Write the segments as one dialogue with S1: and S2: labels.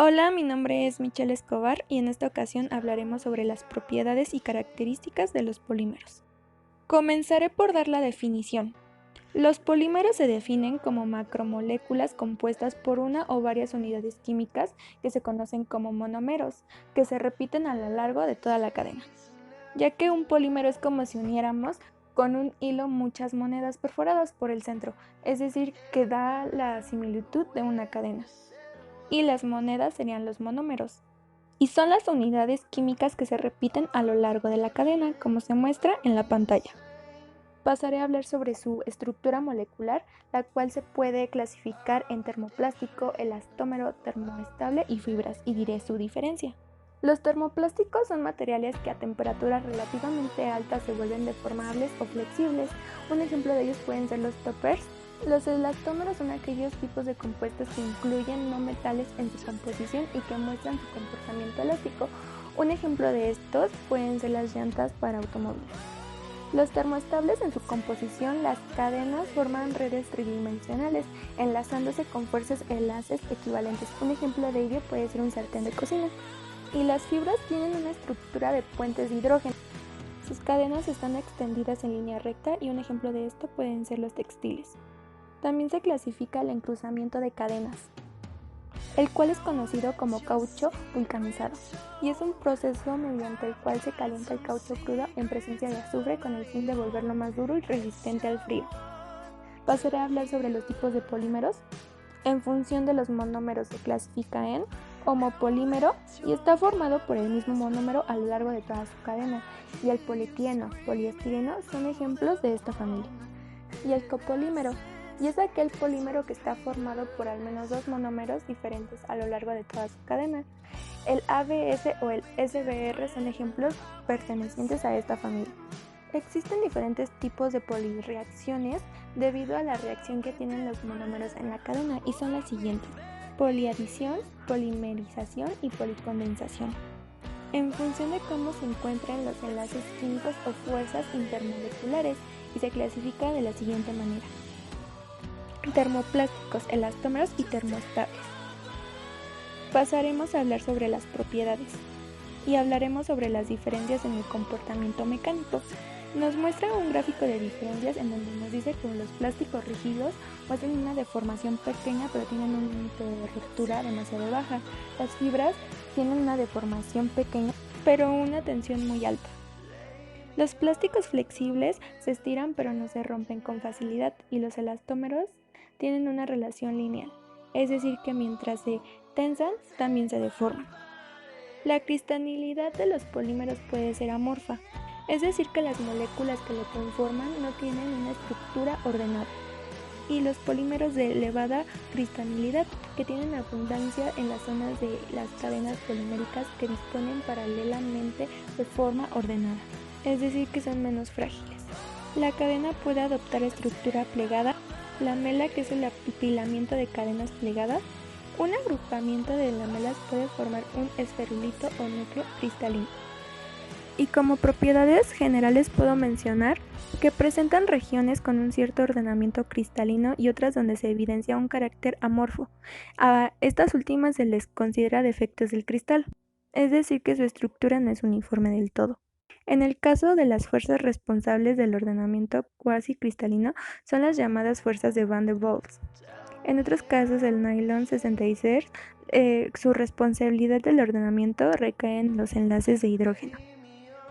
S1: Hola, mi nombre es Michelle Escobar y en esta ocasión hablaremos sobre las propiedades y características de los polímeros. Comenzaré por dar la definición. Los polímeros se definen como macromoléculas compuestas por una o varias unidades químicas que se conocen como monómeros, que se repiten a lo largo de toda la cadena. Ya que un polímero es como si uniéramos con un hilo muchas monedas perforadas por el centro, es decir, que da la similitud de una cadena. Y las monedas serían los monómeros. Y son las unidades químicas que se repiten a lo largo de la cadena, como se muestra en la pantalla. Pasaré a hablar sobre su estructura molecular, la cual se puede clasificar en termoplástico, elastómero, termoestable y fibras, y diré su diferencia. Los termoplásticos son materiales que a temperaturas relativamente altas se vuelven deformables o flexibles. Un ejemplo de ellos pueden ser los toppers. Los elastómeros son aquellos tipos de compuestos que incluyen no metales en su composición y que muestran su comportamiento elástico. Un ejemplo de estos pueden ser las llantas para automóviles. Los termoestables en su composición, las cadenas forman redes tridimensionales, enlazándose con fuerzas enlaces equivalentes. Un ejemplo de ello puede ser un sartén de cocina. Y las fibras tienen una estructura de puentes de hidrógeno. Sus cadenas están extendidas en línea recta y un ejemplo de esto pueden ser los textiles. También se clasifica el encruzamiento de cadenas, el cual es conocido como caucho vulcanizado, y es un proceso mediante el cual se calienta el caucho crudo en presencia de azufre con el fin de volverlo más duro y resistente al frío. Pasaré a hablar sobre los tipos de polímeros. En función de los monómeros se clasifica en homopolímero y está formado por el mismo monómero a lo largo de toda su cadena, y el polietileno, poliestireno son ejemplos de esta familia. Y el copolímero, y es aquel polímero que está formado por al menos dos monómeros diferentes a lo largo de toda su cadena. El ABS o el SBR son ejemplos pertenecientes a esta familia. Existen diferentes tipos de polirreacciones debido a la reacción que tienen los monómeros en la cadena y son las siguientes: poliadición, polimerización y policondensación. En función de cómo se encuentran los enlaces químicos o fuerzas intermoleculares, y se clasifica de la siguiente manera: termoplásticos, elastómeros y termoestables. Pasaremos a hablar sobre las propiedades y hablaremos sobre las diferencias en el comportamiento mecánico. Nos muestra un gráfico de diferencias en donde nos dice que los plásticos rígidos muestran una deformación pequeña pero tienen un límite de ruptura demasiado baja. Las fibras tienen una deformación pequeña pero una tensión muy alta. Los plásticos flexibles se estiran pero no se rompen con facilidad, y los elastómeros tienen una relación lineal, es decir que mientras se tensan también se deforman. La cristalinidad de los polímeros puede ser amorfa, es decir que las moléculas que lo conforman no tienen una estructura ordenada. Y los polímeros de elevada cristalinidad, que tienen abundancia en las zonas de las cadenas poliméricas que disponen paralelamente de forma ordenada, es decir que son menos frágiles. La cadena puede adoptar estructura plegada, lamela, que es el apilamiento de cadenas plegadas. Un agrupamiento de lamelas puede formar un esferulito o núcleo cristalino. Y como propiedades generales puedo mencionar que presentan regiones con un cierto ordenamiento cristalino y otras donde se evidencia un carácter amorfo. A estas últimas se les considera defectos del cristal, es decir que su estructura no es uniforme del todo. En el caso de las fuerzas responsables del ordenamiento cuasi cristalino son las llamadas fuerzas de Van der Waals. En otros casos, el nylon 66, su responsabilidad del ordenamiento recae en los enlaces de hidrógeno.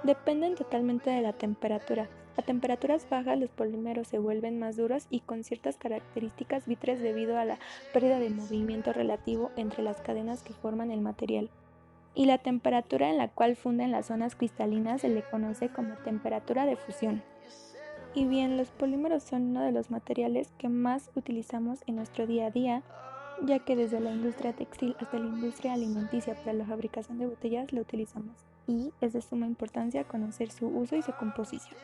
S1: Dependen totalmente de la temperatura. A temperaturas bajas los polímeros se vuelven más duros y con ciertas características vítreas debido a la pérdida de movimiento relativo entre las cadenas que forman el material. Y la temperatura en la cual funden las zonas cristalinas se le conoce como temperatura de fusión. Y bien, los polímeros son uno de los materiales que más utilizamos en nuestro día a día, ya que desde la industria textil hasta la industria alimenticia para la fabricación de botellas lo utilizamos, y es de suma importancia conocer su uso y su composición.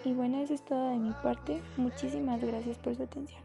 S1: Y bueno, eso es todo de mi parte. Muchísimas gracias por su atención.